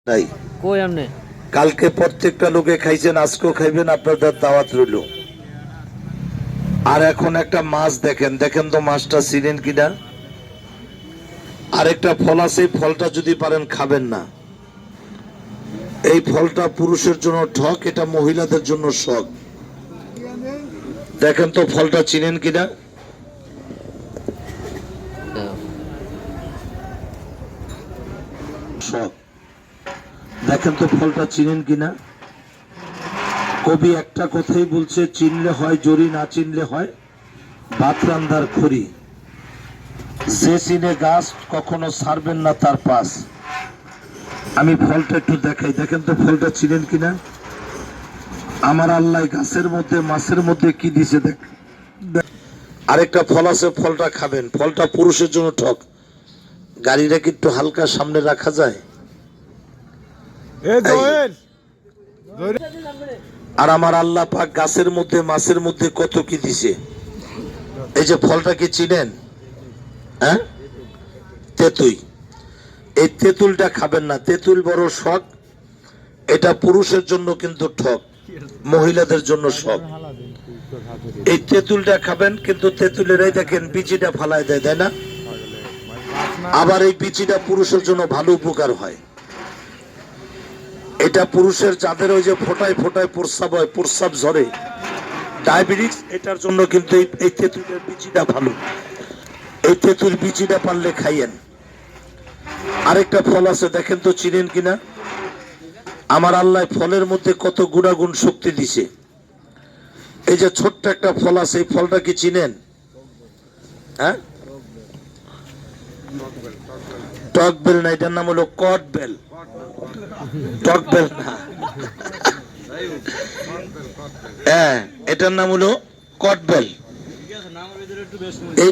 নাই কই আমনে কালকে প্রত্যেকটা লোকে খাইছেন, আজকেও খাইবেন, আপনাদের দাওয়াত রইল। আর এখন একটা মাছ দেখেন, দেখেন তো মাছটা চিনেন কিনা। আরেকটা ফল আছে, ফলটা যদি পারেন খাবেন না। এই ফলটা পুরুষের জন্য ঠক, এটা মহিলাদের জন্য শখ। দেখেন তো ফলটা চিনেন কিনা। শখ, দেখেন তো ফলটা চিনেন কিনা। কবি একটা কথাই বলছে, চিনলে হয় জরি, না চিনলে হয় ভাত রান্দার খড়ি। যে চিনে গাছ কখনো ছাড়বেন না তার পাশ। আমি ফলটা একটু দেখাই, দেখেন তো ফলটা চিনেন কিনা। আমার আল্লাহ গাছের মধ্যে মাছের মধ্যে কি দিছে দেখ। আরেকটা ফল আছে, ফলটা খাবেন, ফলটা পুরুষের জন্য ঠক। গাড়িটা কি একটু হালকা সামনে রাখা যায়? আর আমার আল্লাহ পাক গাছের মধ্যে মাছের মধ্যে কত কি দিছে। এই যে ফলটা কি চিনেন? হ্যাঁ, তেঁতুল। এই তেঁতুলটা খাবেন না, তেঁতুল বড় শখ। এটা পুরুষের জন্য কিন্তু ঠক, মহিলাদের জন্য শখ। এই তেঁতুলটা খাবেন, কিন্তু তেঁতুলের এই দেখেন বিচিটা ফালায় দেয়, তাই না? আবার এই বিচিটা পুরুষের জন্য ভালো উপকার হয়। এটা পুরুষের যাদের ওই যে ফোটায় ফোটায় প্রস্রাব হয়, প্রস্রাব ঝরে, ডায়াবেটিস, এটার জন্য কিন্তু এই তেঁতুলের বিচিটা ভালো। এই তেঁতুল বিচিটা পারলে খাইয়েন। আরেকটা ফল আছে, দেখেন তো চিনেন কিনা। আমার আল্লাহ ফলের মধ্যে কত গুণাগুণ শক্তি দিছে। এই যে ছোট্ট একটা ফল আছে, এই ফলটা কি চিনেন? হ্যাঁ, টক বেল না, এটার নাম হলো কট বেল। টক বেল না, হ্যাঁ, এটার নাম হলো কট বেল। এই